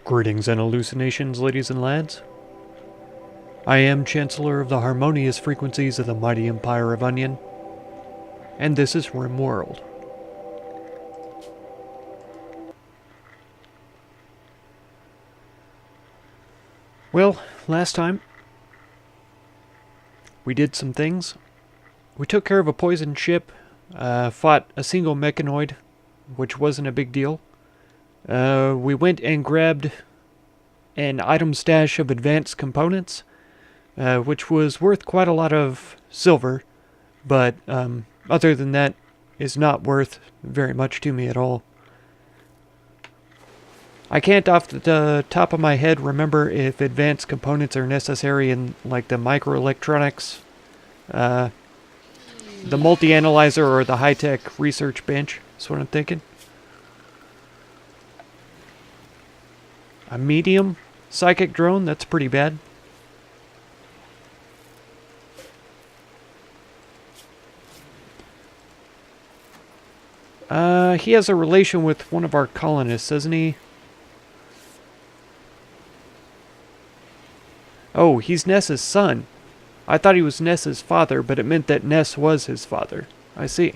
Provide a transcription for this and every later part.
Greetings and hallucinations, ladies and lads. I am Chancellor of the harmonious frequencies of the mighty Empire of Onion, and this is Rimworld. Well, last time, we did some things. We took care of a poisoned ship, fought a single mechanoid, which wasn't a big deal. We went and grabbed an item stash of advanced components, which was worth quite a lot of silver, but other than that, is not worth very much to me at all. I can't off the top of my head remember if advanced components are necessary in like the microelectronics, the multi-analyzer, or the high-tech research bench. That's what I'm thinking. A medium psychic drone, that's pretty bad. He has a relation with one of our colonists, doesn't he? Oh, he's Ness's son. I thought he was Ness's father, but it meant that Ness was his father. I see.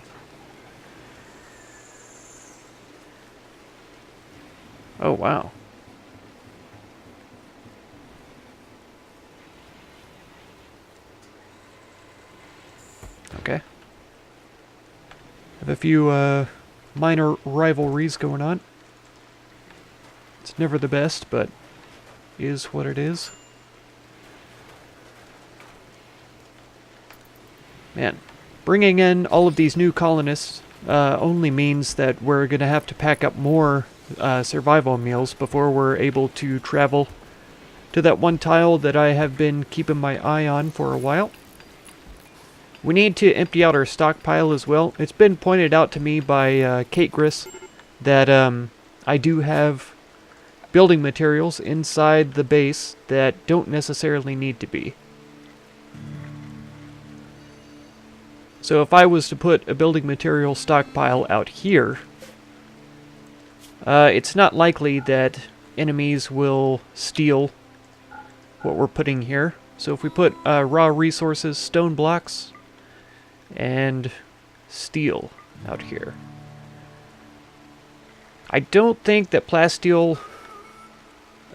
Oh, wow. Okay. Have a few minor rivalries going on. It's never the best, but is what it is. Man, bringing in all of these new colonists only means that we're going to have to pack up more survival meals before we're able to travel to that one tile that I have been keeping my eye on for a while. We need to empty out our stockpile as well. It's been pointed out to me by Kate Griss that I do have building materials inside the base that don't necessarily need to be. So if I was to put a building material stockpile out here, it's not likely that enemies will steal what we're putting here. So if we put raw resources, stone blocks, and steel out here. I don't think that plasteel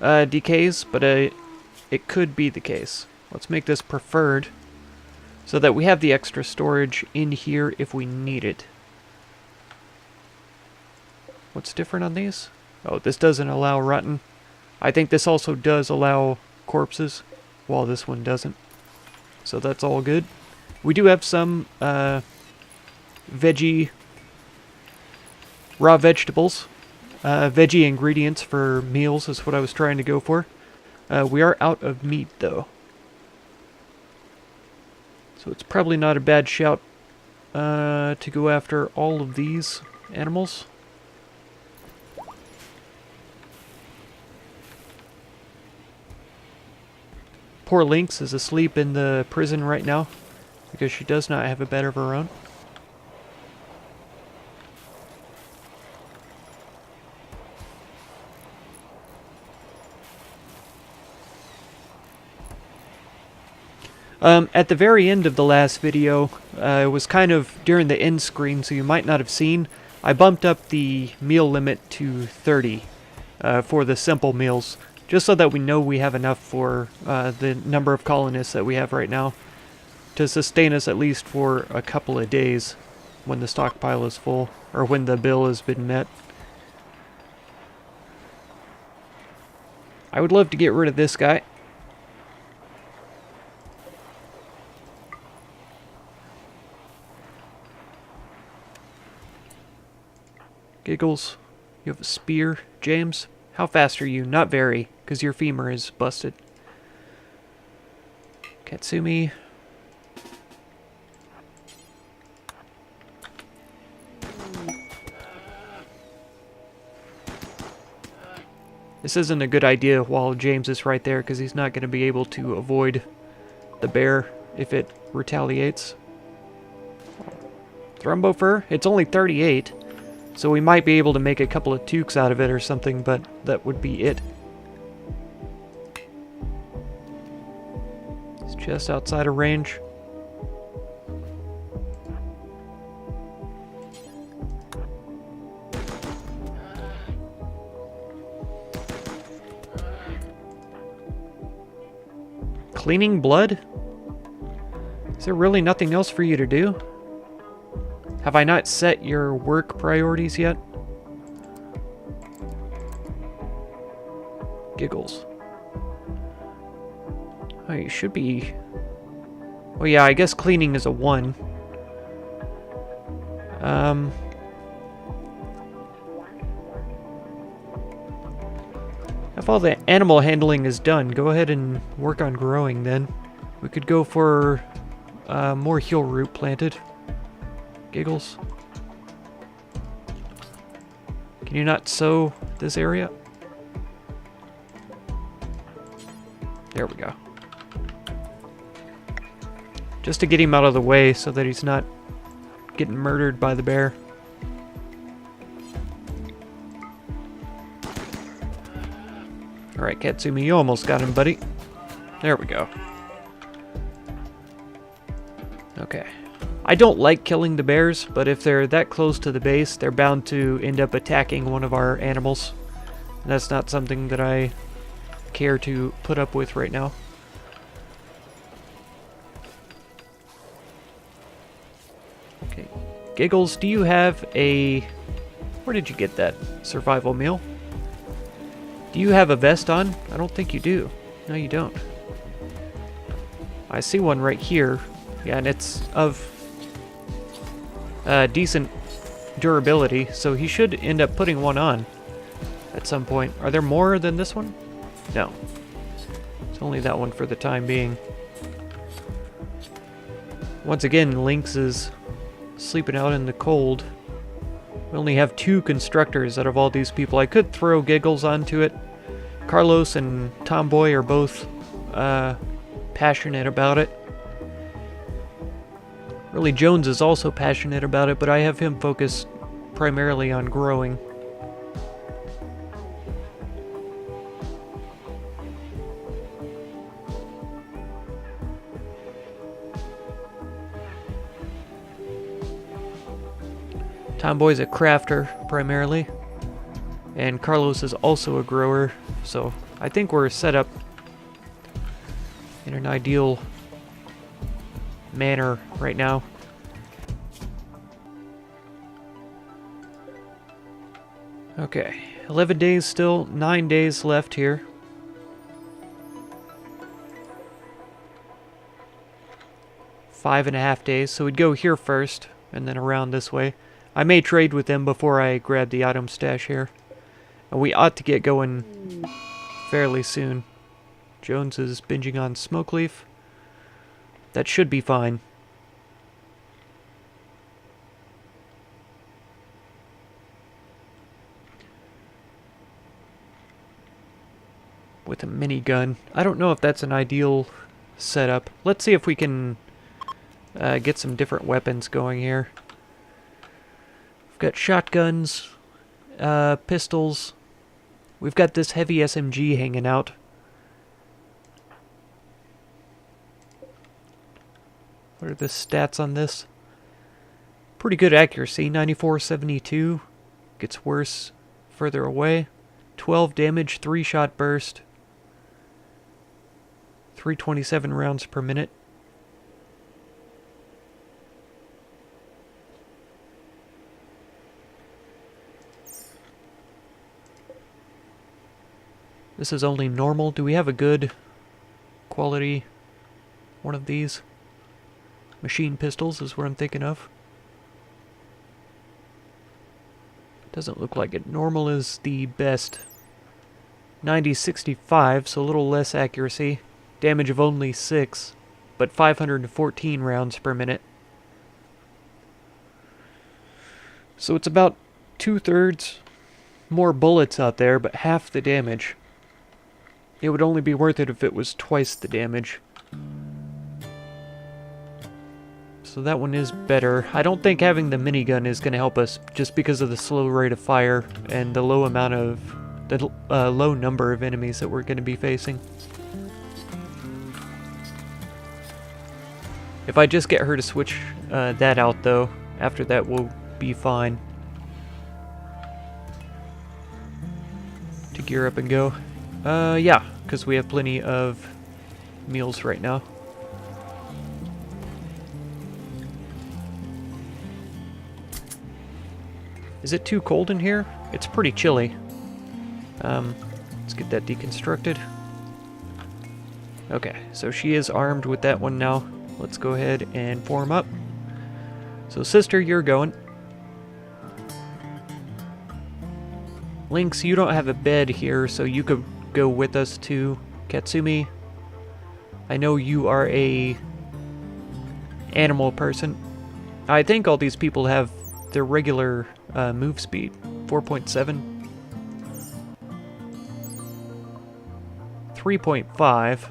decays, but it could be the case. Let's make this preferred so that we have the extra storage in here if we need it. What's different on these? Oh, this doesn't allow rotten. I think this also does allow corpses, while this one doesn't. So that's all good. We do have some veggie, raw vegetables, veggie ingredients for meals is what I was trying to go for. We are out of meat though. So it's probably not a bad shout to go after all of these animals. Poor Lynx is asleep in the prison right now, because she does not have a bed of her own. At the very end of the last video, it was kind of during the end screen, so you might not have seen, I bumped up the meal limit to 30 for the simple meals, just so that we know we have enough for the number of colonists that we have right now to sustain us at least for a couple of days when the stockpile is full, or when the bill has been met. I would love to get rid of this guy. Giggles, you have a spear. James, how fast are you? Not very, because your femur is busted. Katsumi. This isn't a good idea while James is right there, because he's not going to be able to avoid the bear if it retaliates. Thrumbo fur? It's only 38. So we might be able to make a couple of toques out of it or something, but that would be it. Just outside of range. Cleaning blood? Is there really nothing else for you to do? Have I not set your work priorities yet? Giggles. Oh, you should be... Oh yeah, I guess cleaning is a 1. If all the animal handling is done, go ahead and work on growing then. We could go for more heal root planted. Giggles. Can you not sow this area? There we go. Just to get him out of the way so that he's not getting murdered by the bear. Alright, Katsumi, you almost got him, buddy. There we go. Okay. I don't like killing the bears, but if they're that close to the base, they're bound to end up attacking one of our animals. And that's not something that I care to put up with right now. Okay. Giggles, do you have a... Where did you get that survival meal? Do you have a vest on? I don't think you do. No, you don't. I see one right here. Yeah, and it's of decent durability, so he should end up putting one on at some point. Are there more than this one? No. It's only that one for the time being. Once again, Lynx is sleeping out in the cold. We only have 2 constructors out of all these people. I could throw Giggles onto it. Carlos and Tomboy are both passionate about it. Really, Jones is also passionate about it, but I have him focused primarily on growing. Tomboy's a crafter, primarily. And Carlos is also a grower, so I think we're set up in an ideal manner right now. Okay, 11 days still, 9 days left here. Five and a half days, so we'd go here first, and then around this way. I may trade with them before I grab the item stash here. And we ought to get going fairly soon. Jones is binging on smoke leaf. That should be fine. With a minigun. I don't know if that's an ideal setup. Let's see if we can get some different weapons going here. We've got shotguns, pistols. We've got this heavy SMG hanging out. What are the stats on this? Pretty good accuracy, 94-72. Gets worse further away. 12 damage, 3-shot burst. 327 rounds per minute. This is only normal. Do we have a good quality one of these? Machine pistols is what I'm thinking of. Doesn't look like it. Normal is the best. 90-65, so a little less accuracy. Damage of only 6, but 514 rounds per minute. So it's about 2/3 more bullets out there, but half the damage. It would only be worth it if it was twice the damage. So that one is better. I don't think having the minigun is going to help us just because of the slow rate of fire and the low amount of... the low number of enemies that we're going to be facing. If I just get her to switch that out, though, after that we'll be fine. To gear up and go. Yeah, because we have plenty of meals right now. Is it too cold in here? It's pretty chilly. Let's get that deconstructed. Okay, so she is armed with that one now. Let's go ahead and form up. So sister, you're going. Lynx, you don't have a bed here, so you could go with us too. Katsumi, I know you are a animal person. I think all these people have their regular move speed. 4.7. 3.5.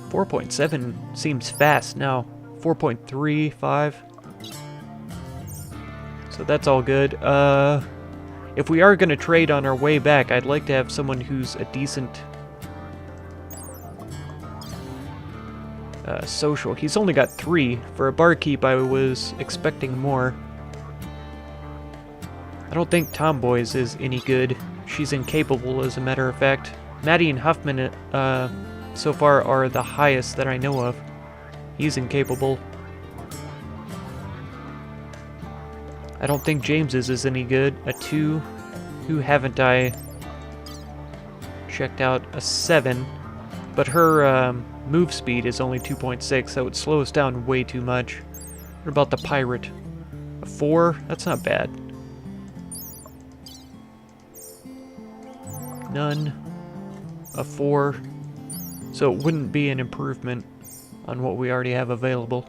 4.7 seems fast now. 4.35. So that's all good. If we are going to trade on our way back, I'd like to have someone who's a decent social. He's only got 3. For a barkeep, I was expecting more. I don't think Tomboys is any good. She's incapable, as a matter of fact. Maddie and Huffman, so far, are the highest that I know of. He's incapable. I don't think James's is any good. A 2. Who haven't I checked out? A 7. But her move speed is only 2.6, so it slows down way too much. What about the pirate? A 4? That's not bad. None. A 4. So it wouldn't be an improvement on what we already have available.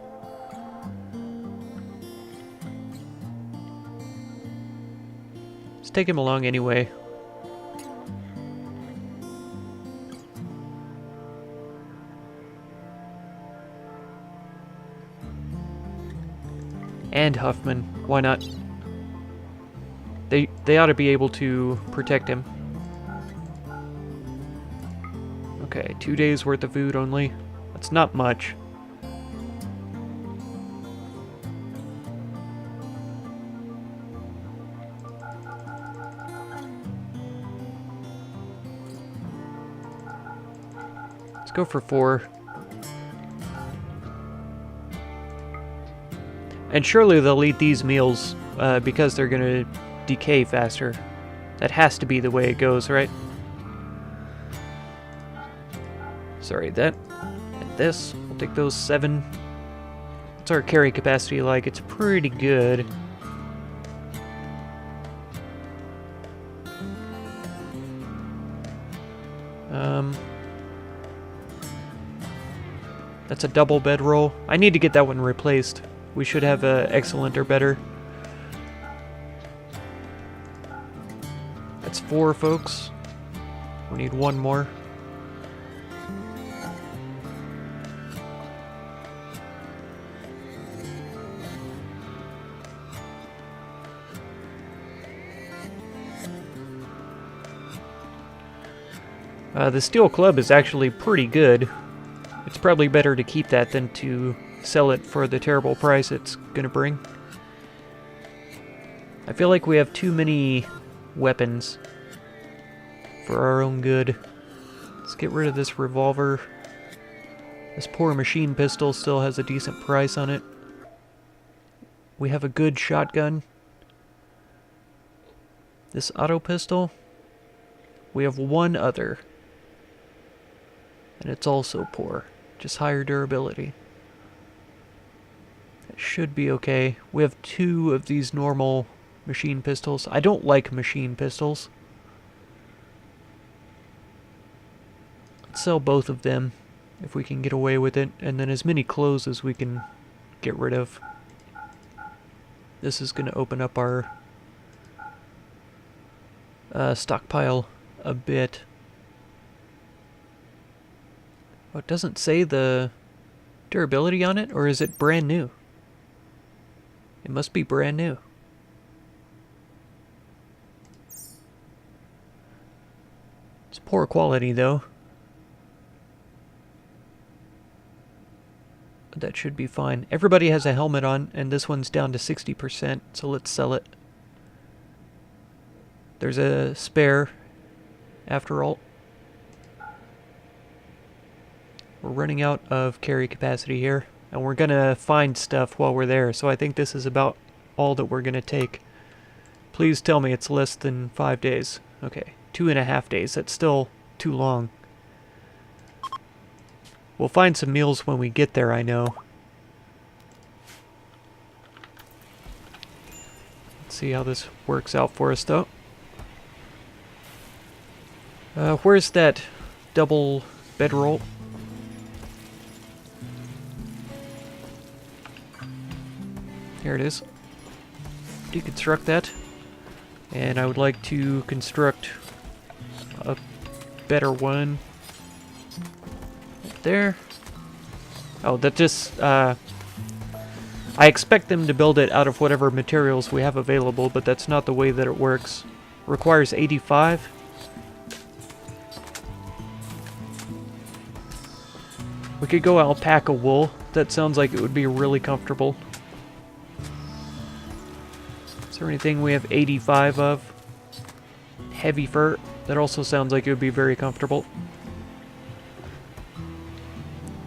Let's take him along anyway. And Huffman. Why not? They ought to be able to protect him. Okay, 2 days worth of food only. That's not much. Let's go for 4. And surely they'll eat these meals because they're going to decay faster. That has to be the way it goes, right? Sorry, that and this. We'll take those 7. What's our carry capacity like? It's pretty good. That's a double bedroll. I need to get that one replaced. We should have a excellent or better. That's 4, folks. We need 1 more. The steel club is actually pretty good. It's probably better to keep that than to sell it for the terrible price it's gonna bring. I feel like we have too many weapons for our own good. Let's get rid of this revolver. This poor machine pistol still has a decent price on it. We have a good shotgun. This auto pistol. We have 1 other. And it's also poor. Just higher durability. It should be okay. We have 2 of these normal machine pistols. I don't like machine pistols. Let's sell both of them if we can get away with it. And then as many clothes as we can get rid of. This is going to open up our stockpile a bit. Oh, it doesn't say the durability on it, or is it brand new? It must be brand new. It's poor quality, though. That should be fine. Everybody has a helmet on, and this one's down to 60%, so let's sell it. There's a spare, after all. We're running out of carry capacity here, and we're gonna find stuff while we're there, so I think this is about all that we're gonna take. Please tell me it's less than 5 days. Okay, 2.5 days. That's still too long. We'll find some meals when we get there, I know. Let's see how this works out for us, though. Where's that double bedroll? Here it is. Deconstruct that. And I would like to construct a better one. There. Oh, that just, I expect them to build it out of whatever materials we have available, but that's not the way that it works. Requires 85. We could go alpaca wool. That sounds like it would be really comfortable. Is there anything we have 85 of? Heavy fur. That also sounds like it would be very comfortable.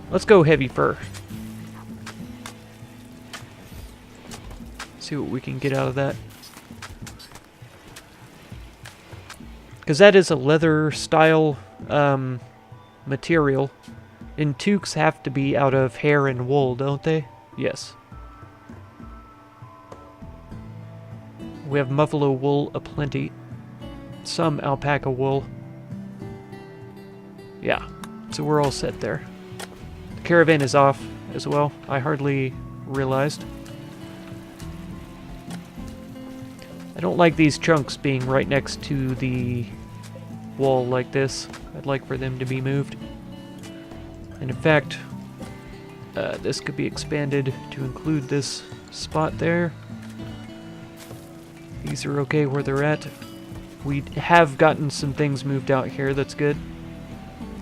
Let's go heavy fur. See what we can get out of that. Because that is a leather style material. And toques have to be out of hair and wool, don't they? Yes. We have buffalo wool aplenty. Some alpaca wool. Yeah, so we're all set there. The caravan is off as well. I hardly realized. I don't like these chunks being right next to the wall like this. I'd like for them to be moved. And in fact, this could be expanded to include this spot there. These are okay where they're at. We have gotten some things moved out here, that's good.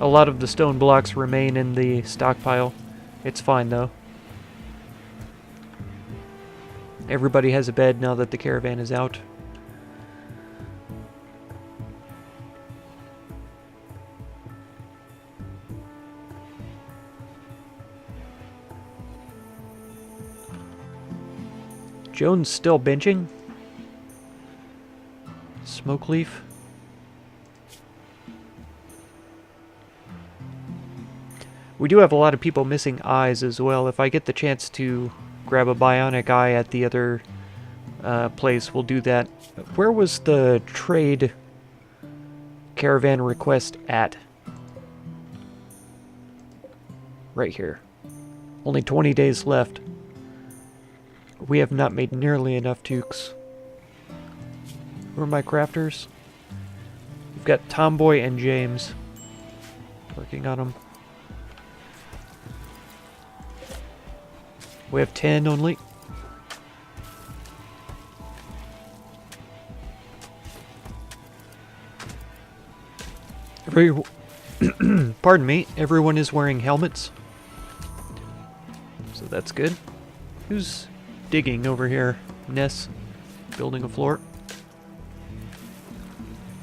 A lot of the stone blocks remain in the stockpile. It's fine though. Everybody has a bed now that the caravan is out. Joan's still benching. Smoke leaf. We do have a lot of people missing eyes as well. If I get the chance to grab a bionic eye at the other place, we'll do that. Where was the trade caravan request at? Right here. Only 20 days left. We have not made nearly enough toques. Who are my crafters? We've got Tomboy and James working on them. We have 10 only. Pardon me, everyone is wearing helmets. So that's good. Who's digging over here? Ness, building a floor.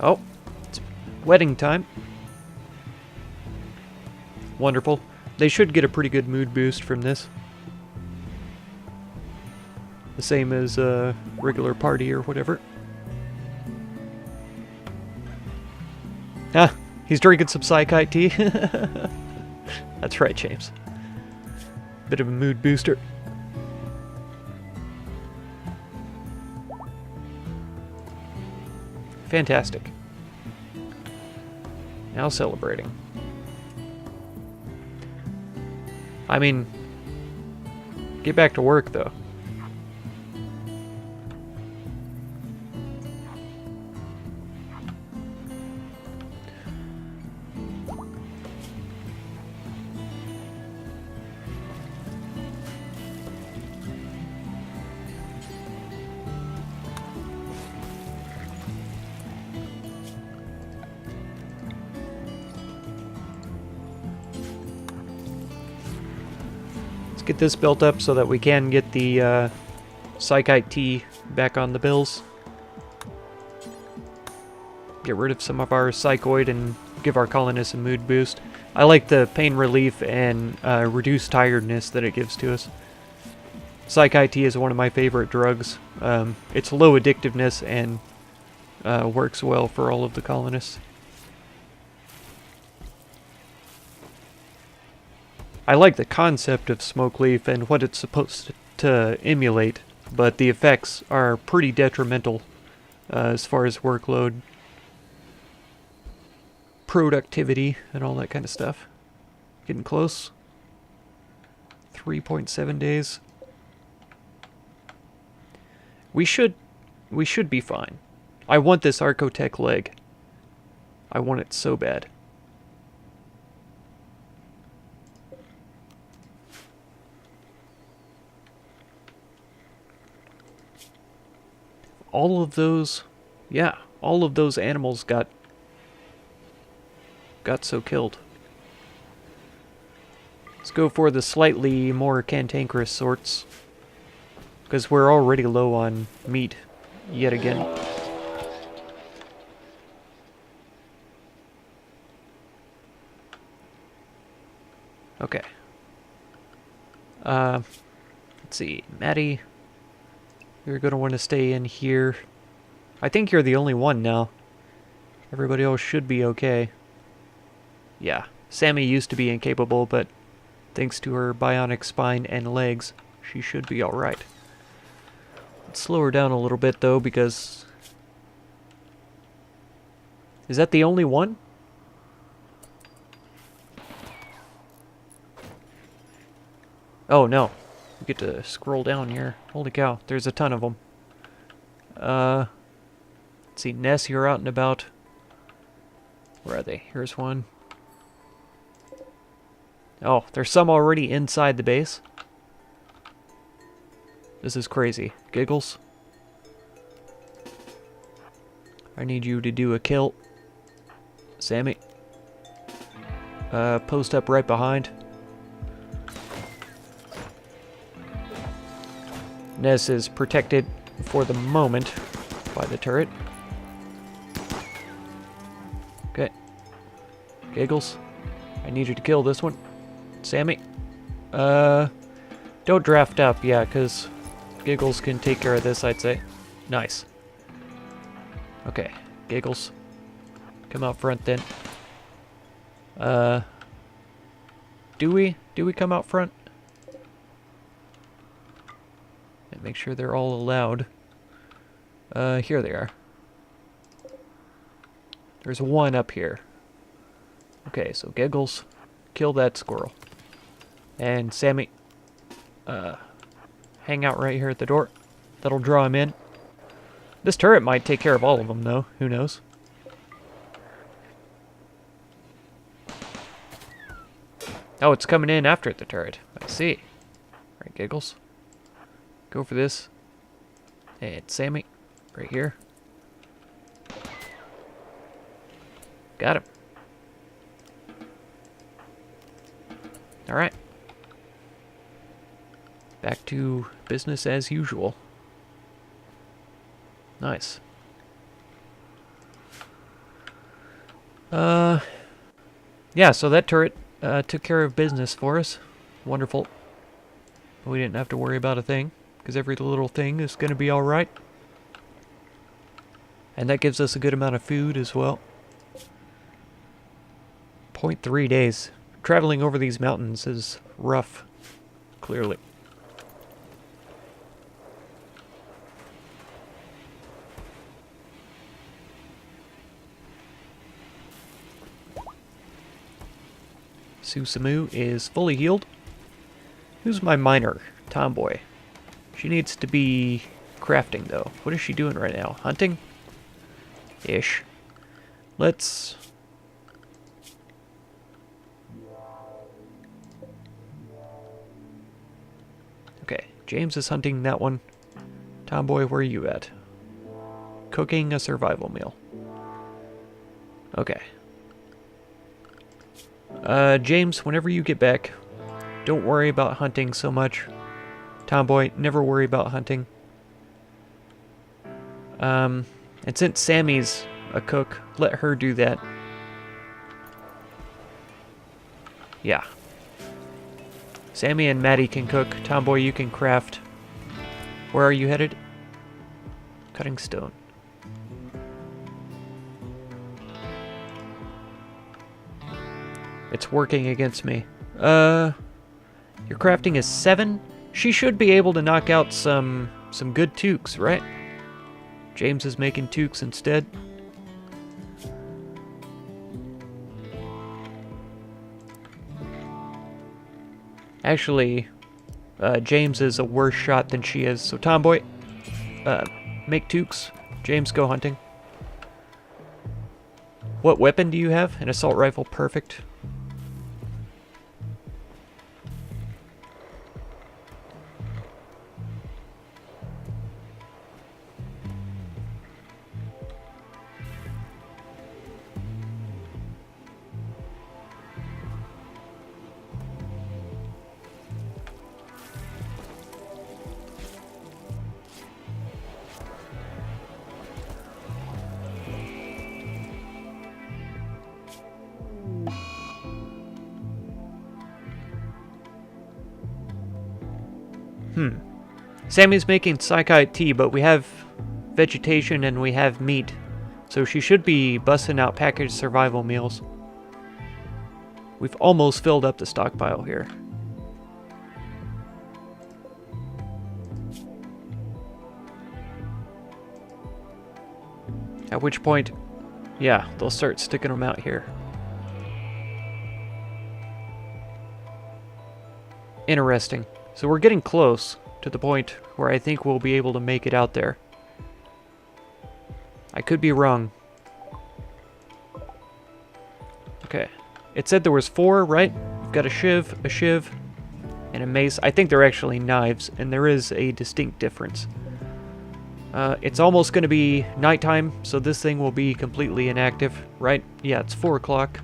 Oh, it's wedding time. Wonderful. They should get a pretty good mood boost from this. The same as a regular party or whatever. Ah, he's drinking some Psychite tea. That's right, James. Bit of a mood booster. Fantastic. Now celebrating. I mean, get back to work though. get this built up so that we can get the Psychite tea back on the bills. Get rid of some of our psychoid and give our colonists a mood boost. I like the pain relief and reduced tiredness that it gives to us. Psychite tea is one of my favorite drugs. It's low addictiveness and works well for all of the colonists. I like the concept of smoke leaf and what it's supposed to emulate, but the effects are pretty detrimental as far as workload, productivity, and all that kind of stuff. Getting close. 3.7 days. We should be fine. I want this Archotech leg. I want it so bad. All of those, yeah, all of those animals got so killed. Let's go for the slightly more cantankerous sorts, because we're already low on meat yet again. Okay. Let's see, Maddie, you're going to want to stay in here. I think you're the only one now. Everybody else should be okay. Yeah, Sammy used to be incapable, but thanks to her bionic spine and legs, she should be alright. Let's slow her down a little bit, though, because... Is that the only one? Oh, no. We get to scroll down here. Holy cow, there's a ton of them. Let's see, Ness, you're out and about. Where are they? Here's one. Oh, there's some already inside the base. This is crazy. Giggles. I need you to do a kill. Sammy. Post up right behind. Ness is protected for the moment by the turret. Okay. Giggles. I need you to kill this one. Sammy. Don't draft up, yeah, because Giggles can take care of this, I'd say. Nice. Okay. Giggles. Come out front then. Do we come out front? And make sure they're all allowed. Here they are. There's one up here. Okay, so Giggles, kill that squirrel. And Sammy, hang out right here at the door. That'll draw him in. This turret might take care of all of them, though. Who knows? Oh, it's coming in after the turret. I see. Alright, Giggles. Go for this. And Sammy, right here. Got him. Alright. Back to business as usual. Nice. Yeah, so that turret took care of business for us. Wonderful. We didn't have to worry about a thing, because every little thing is going to be alright. And that gives us a good amount of food as well. 0.3 days. Traveling over these mountains is rough, clearly. Susamu is fully healed. Who's my miner? Tomboy. She needs to be crafting, though. What is she doing right now? Hunting? Ish. Let's... Okay, James is hunting that one. Tomboy, where are you at? Cooking a survival meal. Okay. James, whenever you get back, Don't worry about hunting so much. Tomboy, never worry about hunting. And since Sammy's a cook, let her do that. Yeah. Sammy and Maddie can cook. Tomboy, you can craft. Where are you headed? Cutting stone. It's working against me. Your crafting is 7? She should be able to knock out some good toques, right? James is making toques instead. Actually, James is a worse shot than she is. So Tomboy, make toques. James, go hunting. What weapon do you have? An assault rifle, perfect. Sammy's making Psychite tea, but we have vegetation and we have meat. So she should be busting out packaged survival meals. We've almost filled up the stockpile here. At which point, yeah, they'll start sticking them out here. Interesting. So we're getting close to the point where I think we'll be able to make it out there. I could be wrong. Okay. It said there was 4, right? We've got a shiv, and a mace. I think they're actually knives, and there is a distinct difference. It's almost going to be nighttime, so this thing will be completely inactive, right? Yeah, it's 4 o'clock.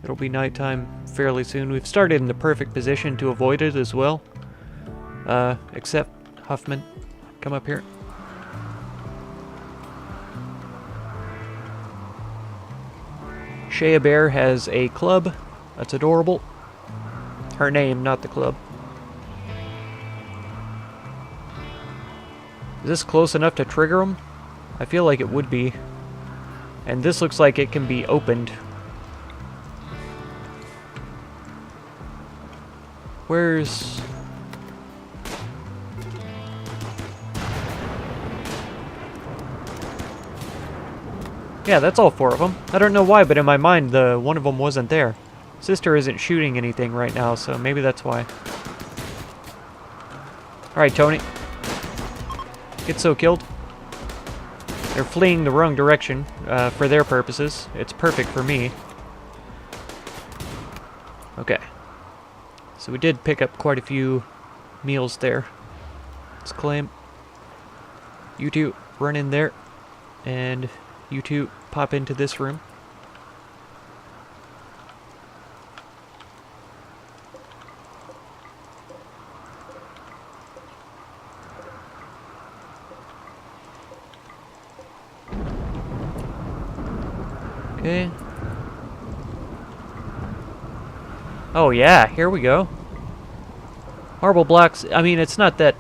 It'll be nighttime fairly soon. We've started in the perfect position to avoid it as well. Except Huffman, come up here. Shea Bear has a club. That's adorable. Her name, not the club. Is this close enough to trigger them? I feel like it would be. And this looks like it can be opened. Where's... Yeah, that's all 4 of them. I don't know why, but in my mind, one of them wasn't there. Sister isn't shooting anything right now, so maybe that's why. Alright, Tony. Get so killed. They're fleeing the wrong direction, for their purposes. It's perfect for me. Okay. So we did pick up quite a few meals there. Let's claim. You two run in there, and you two pop into this room. Okay. Oh yeah, here we go. Marble blocks, I mean, it's not that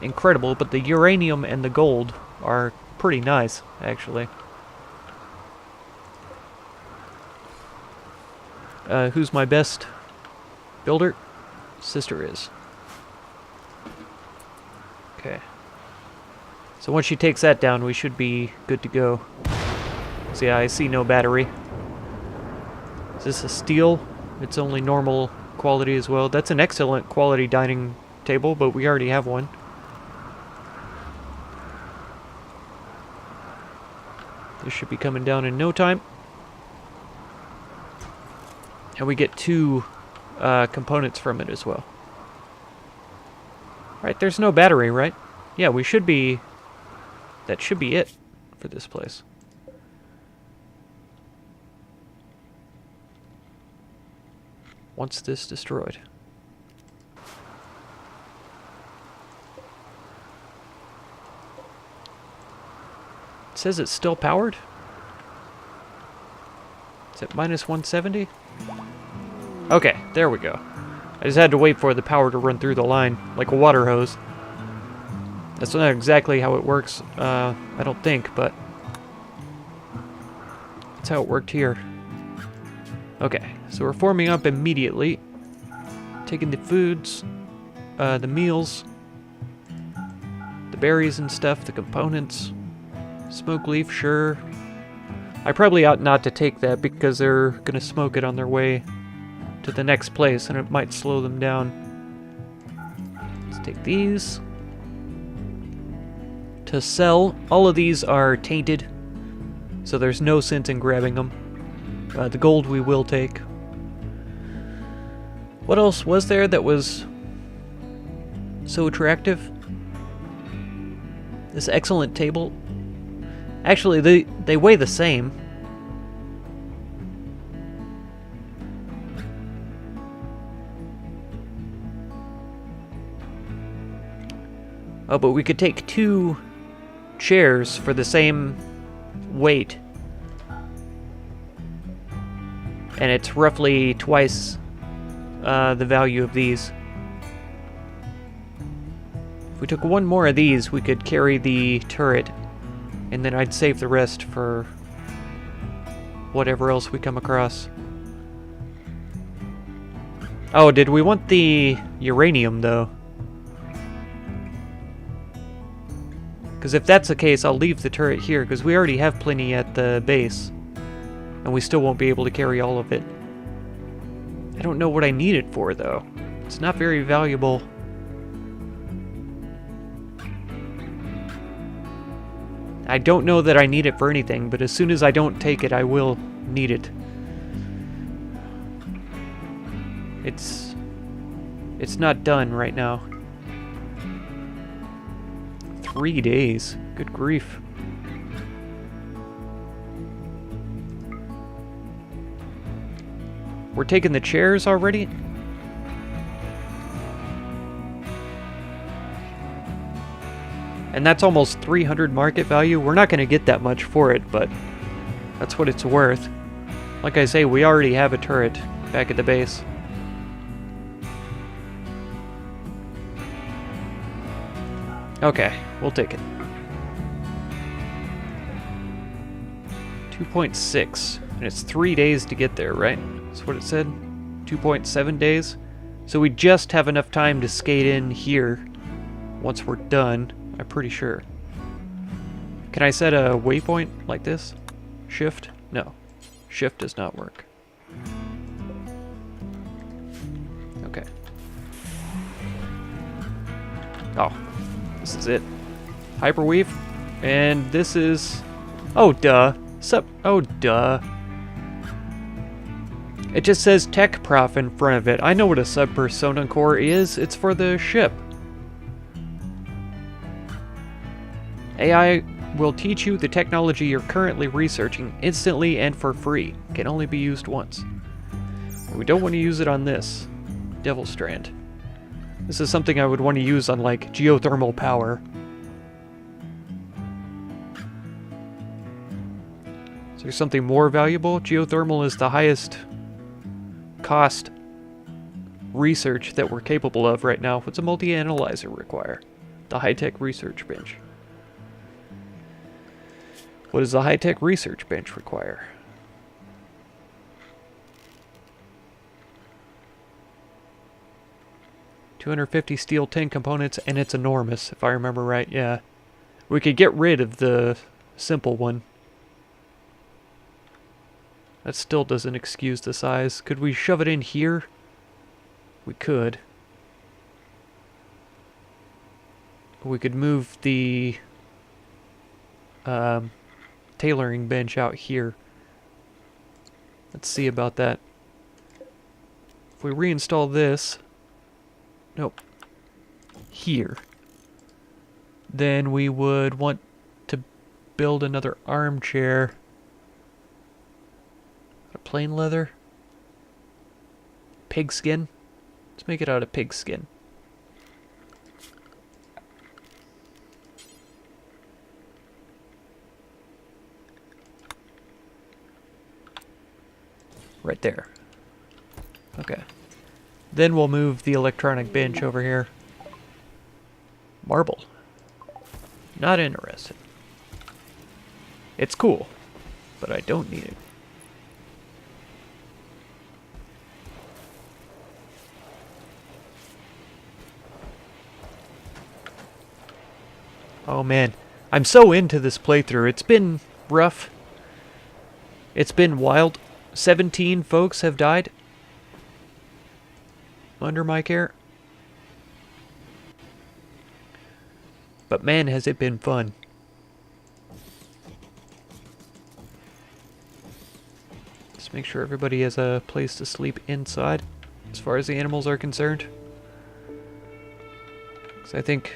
incredible, but the uranium and the gold are pretty nice, actually. Who's my best builder? Sister is. Okay. So once she takes that down, we should be good to go. So yeah, I see no battery. Is this a steel? It's only normal quality as well. That's an excellent quality dining table, but we already have one. This should be coming down in no time. And we get 2 components from it as well. Right, there's no battery, right? Yeah, we should be... That should be it for this place. Once this destroyed. says it's still powered? Is it minus 170? Okay, there we go. I just had to wait for the power to run through the line, like a water hose. That's not exactly how it works, I don't think, but that's how it worked here. Okay, so we're forming up immediately. Taking the foods, the meals, the berries and stuff, the components. Smoke leaf, sure. I probably ought not to take that because they're gonna smoke it on their way to the next place and it might slow them down. Let's take these. To sell, all of these are tainted, so there's no sense in grabbing them. The gold we will take. What else was there that was so attractive? This excellent table. Actually, they weigh the same. Oh, but we could take 2 chairs for the same weight. And it's roughly twice the value of these. If we took 1 more of these, we could carry the turret, and then I'd save the rest for whatever else we come across. Oh, did we want the uranium, though? Because if that's the case, I'll leave the turret here, because we already have plenty at the base. And we still won't be able to carry all of it. I don't know what I need it for, though. It's not very valuable. I don't know that I need it for anything, but as soon as I don't take it, I will need it. It's not done right now. 3 days. Good grief. We're taking the chairs already? And that's almost 300 market value. We're not going to get that much for it, but that's what it's worth. Like I say, we already have a turret back at the base. Okay, we'll take it. 2.6, and it's 3 days to get there, right? That's what it said. 2.7 days. So we just have enough time to skate in here once we're done, I'm pretty sure. Can I set a waypoint like this? Shift? No. Shift does not work. Okay. Oh, this is it. Hyperweave. And this is... Oh, duh. Oh, duh. It just says Tech Prof in front of it. I know what a sub-persona core is. It's for the ship. AI will teach you the technology you're currently researching instantly and for free. Can only be used once. We don't want to use it on this. Devil Strand. This is something I would want to use on, like, geothermal power. Is there something more valuable? Geothermal is the highest cost research that we're capable of right now. What's a multi-analyzer require? The high-tech research bench. What does the high-tech research bench require? $250 steel tin components, and it's enormous, if I remember right, yeah. We could get rid of the simple one. That still doesn't excuse the size. Could we shove it in here? We could. We could move the tailoring bench out here. Let's see about that. If we reinstall this... Nope. Here. Then we would want to build another armchair. Plain leather? Pigskin? Let's make it out of pigskin. Right there. Okay. Then we'll move the electronic bench over here. Marble. Not interested. It's cool, but I don't need it. Oh man, I'm so into this playthrough. It's been rough. It's been wild. 17 folks have died under my care. But man, has it been fun. Just make sure everybody has a place to sleep inside, as far as the animals are concerned. So I think...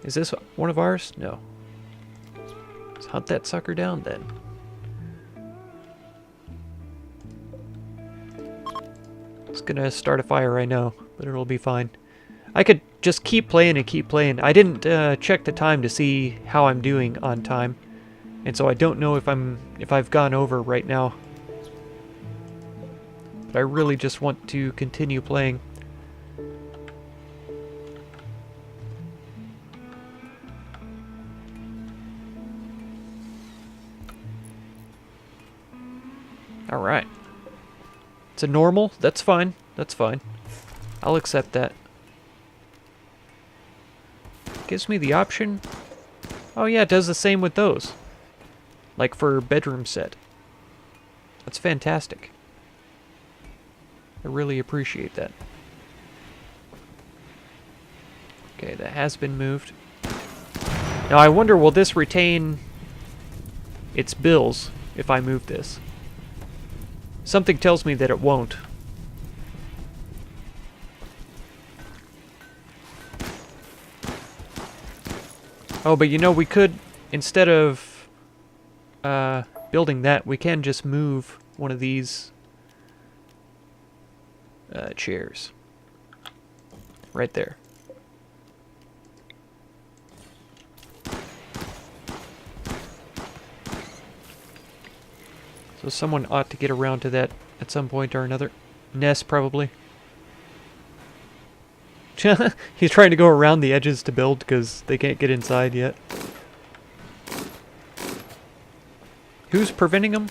Is this one of ours? No. Let's hunt that sucker down then. It's gonna start a fire, I know, but it'll be fine. I could just keep playing and keep playing. I didn't check the time to see how I'm doing on time, and so I don't know if I've gone over right now. But I really just want to continue playing. Alright. It's a normal. That's fine. That's fine. I'll accept that. Gives me the option. Oh yeah, it does the same with those. Like for bedroom set. That's fantastic. I really appreciate that. Okay, that has been moved. Now I wonder, will this retain its bills if I move this? Something tells me that it won't. Oh, but you know, we could, instead of building that, we can just move one of these chairs. Right there. So someone ought to get around to that at some point or another. Ness, probably. He's trying to go around the edges to build because they can't get inside yet. Who's preventing him?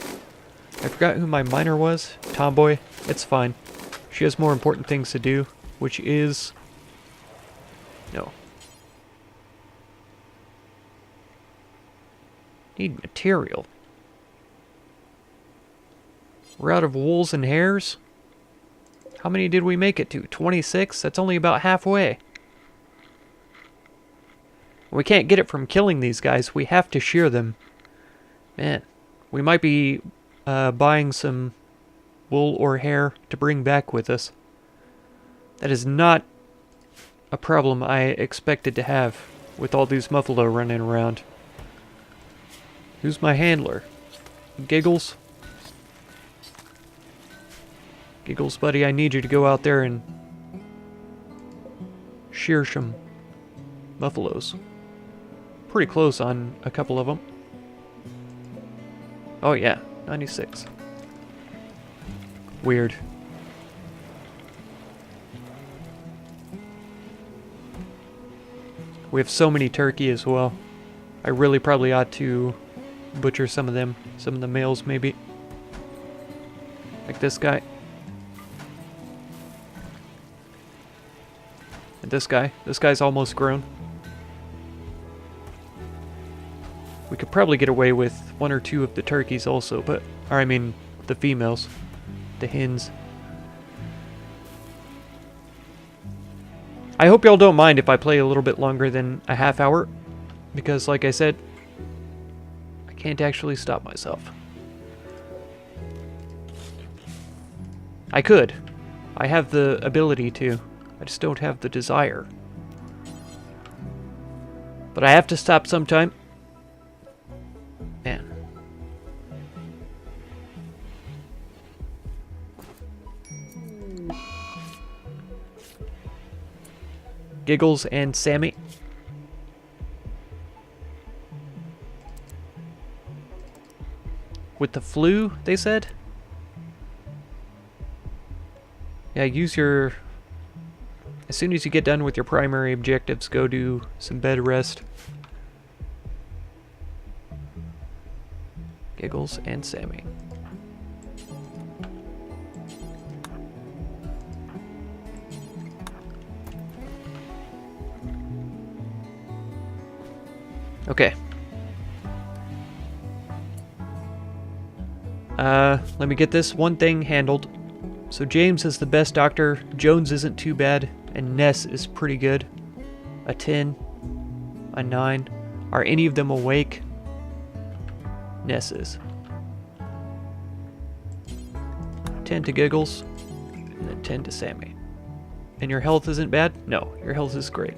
I forgot who my miner was. Tomboy. It's fine. She has more important things to do, which is... No. Need material. We're out of wools and hairs? How many did we make it to? 26? That's only about halfway. We can't get it from killing these guys. We have to shear them. Man, we might be buying some wool or hair to bring back with us. That is not a problem I expected to have with all these muffalo running around. Who's my handler? Giggles? Giggles, buddy, I need you to go out there and shear some buffaloes. Pretty close on a couple of them. Oh yeah, 96. Weird. We have so many turkey as well. I really probably ought to butcher some of them. Some of the males, maybe. Like this guy. And this guy. This guy's almost grown. We could probably get away with one or two of the turkeys also, but... Or I mean, the females. The hens. I hope y'all don't mind if I play a little bit longer than a half hour. Because, like I said, I can't actually stop myself. I could. I have the ability to. I just don't have the desire. But I have to stop sometime. Man. Giggles and Sammy. With the flu, they said? Yeah, use your... As soon as you get done with your primary objectives, go do some bed rest. Giggles and Sammy. Okay. Let me get this one thing handled. So James is the best doctor, Jones isn't too bad, and Ness is pretty good. A 10, a 9. Are any of them awake? Ness is. 10 to Giggles, and then 10 to Sammy. And your health isn't bad? No, your health is great.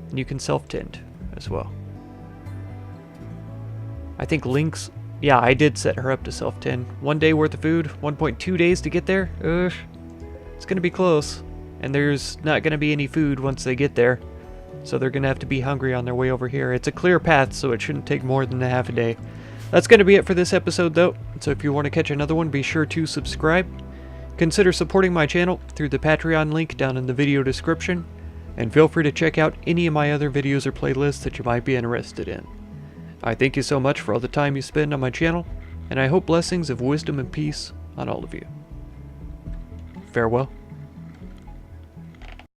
And you can self-tend as well. I think Link's... Yeah, I did set her up to self-tend. 1 day worth of food, 1.2 days to get there? It's gonna be close. And there's not gonna be any food once they get there. So they're gonna have to be hungry on their way over here. It's a clear path, so it shouldn't take more than a half a day. That's gonna be it for this episode, though. So if you want to catch another one, be sure to subscribe. Consider supporting my channel through the Patreon link down in the video description. And feel free to check out any of my other videos or playlists that you might be interested in. I thank you so much for all the time you spend on my channel, and I hope blessings of wisdom and peace on all of you. Farewell.